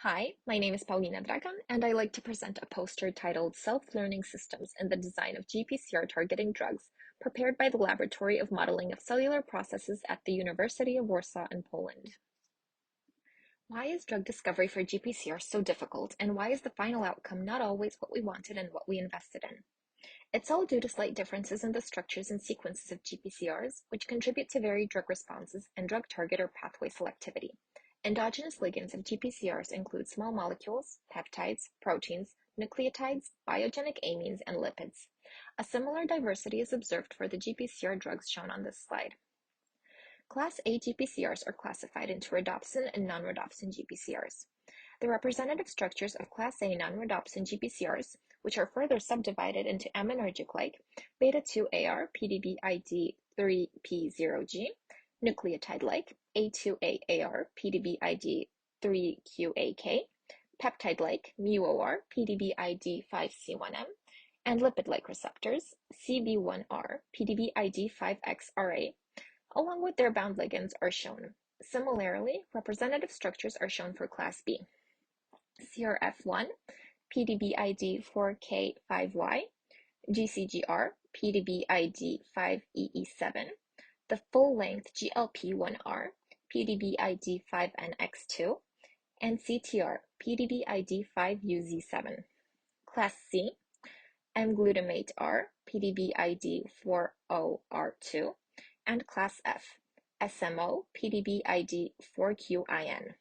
Hi, my name is Paulina Dragan, and I like to present a poster titled Self-Learning Systems in the Design of GPCR-Targeting Drugs, prepared by the Laboratory of Modeling of Cellular Processes at the University of Warsaw in Poland. Why is drug discovery for GPCR so difficult, and why is the final outcome not always what we wanted and what we invested in? It's all due to slight differences in the structures and sequences of GPCRs, which contribute to varied drug responses and drug target or pathway selectivity. Endogenous ligands of GPCRs include small molecules, peptides, proteins, nucleotides, biogenic amines, and lipids. A similar diversity is observed for the GPCR drugs shown on this slide. Class A GPCRs are classified into rhodopsin and non-rhodopsin GPCRs. The representative structures of Class A non-rhodopsin GPCRs, which are further subdivided into aminergic-like beta-2-AR PDB-ID3P0G, nucleotide-like A2A-AR PDB-ID3QAK, peptide-like mu-OR PDB-ID5C1M, and lipid-like receptors CB1R PDB-ID5XRA, along with their bound ligands, are shown. Similarly, representative structures are shown for Class B. CRF1, PDB-ID4K5Y, GCGR, PDB-ID5EE7, the full-length GLP1R, PDB-ID5NX2, and CTR, PDB-ID5UZ7. Class C, M-glutamate R, PDB-ID40R2, and Class F, SMO, PDB-ID4QIN.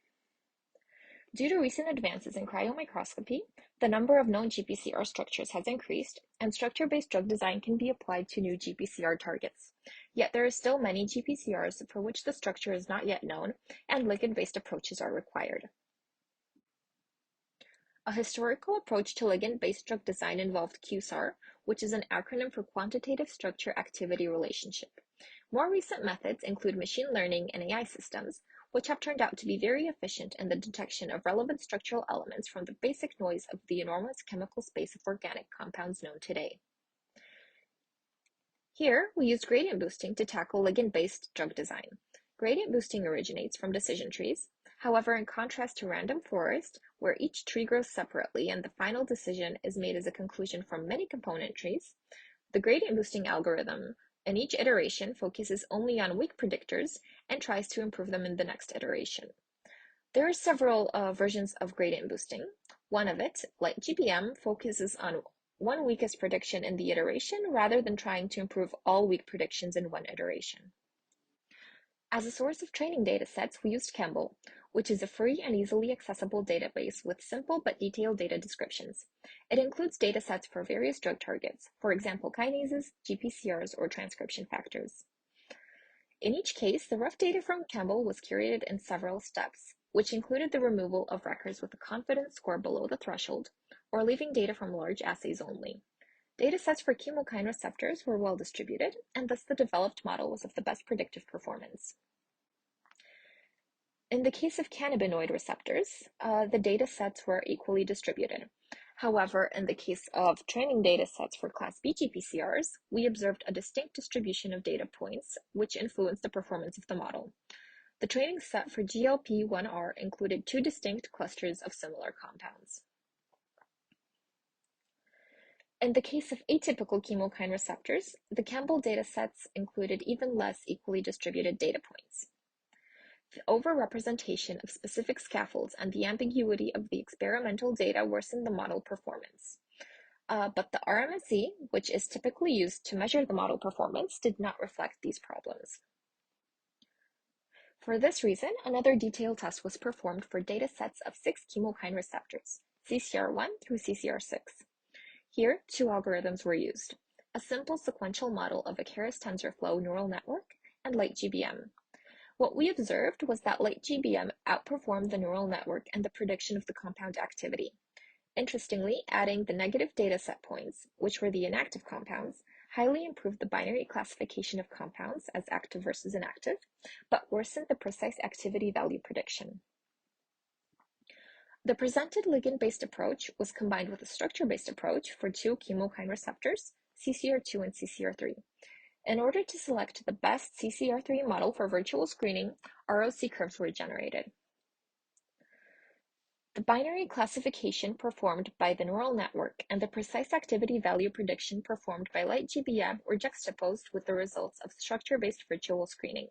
Due to recent advances in cryomicroscopy, the number of known GPCR structures has increased, and structure-based drug design can be applied to new GPCR targets. Yet there are still many GPCRs for which the structure is not yet known, and ligand-based approaches are required. A historical approach to ligand-based drug design involved QSAR, which is an acronym for Quantitative Structure-Activity Relationship. More recent methods include machine learning and AI systems, which have turned out to be very efficient in the detection of relevant structural elements from the basic noise of the enormous chemical space of organic compounds known today. Here, we used gradient boosting to tackle ligand-based drug design. Gradient boosting originates from decision trees. However, in contrast to random forest, where each tree grows separately and the final decision is made as a conclusion from many component trees, the gradient boosting algorithm in each iteration focuses only on weak predictors and tries to improve them in the next iteration. There are several versions of gradient boosting. One of it, like GBM, focuses on one weakest prediction in the iteration rather than trying to improve all weak predictions in one iteration. As a source of training datasets, we used Campbell, which is a free and easily accessible database with simple but detailed data descriptions. It includes datasets for various drug targets, for example kinases, GPCRs, or transcription factors. In each case, the rough data from Campbell was curated in several steps, which included the removal of records with a confidence score below the threshold, or leaving data from large assays only. Datasets for chemokine receptors were well distributed, and thus the developed model was of the best predictive performance. In the case of cannabinoid receptors, the datasets were equally distributed. However, in the case of training datasets for Class B GPCRs, we observed a distinct distribution of data points, which influenced the performance of the model. The training set for GLP1R included two distinct clusters of similar compounds. In the case of atypical chemokine receptors, the Campbell datasets included even less equally distributed data points. The overrepresentation of specific scaffolds and the ambiguity of the experimental data worsened the model performance. But the RMSE, which is typically used to measure the model performance, did not reflect these problems. For this reason, another detailed test was performed for datasets of 6 chemokine receptors, CCR1 through CCR6. Here, two algorithms were used: a simple sequential model of a Keras TensorFlow neural network and light GBM. What we observed was that light GBM outperformed the neural network in the prediction of the compound activity. Interestingly, adding the negative dataset points, which were the inactive compounds, highly improved the binary classification of compounds as active versus inactive, but worsened the precise activity value prediction. The presented ligand-based approach was combined with a structure-based approach for two chemokine receptors, CCR2 and CCR3. In order to select the best CCR3 model for virtual screening, ROC curves were generated. The binary classification performed by the neural network and the precise activity value prediction performed by LightGBM were juxtaposed with the results of structure-based virtual screening.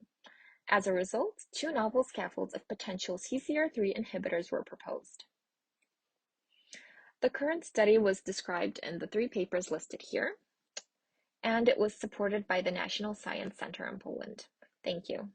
As a result, two novel scaffolds of potential CCR3 inhibitors were proposed. The current study was described in the 3 papers listed here, and it was supported by the National Science Center in Poland. Thank you.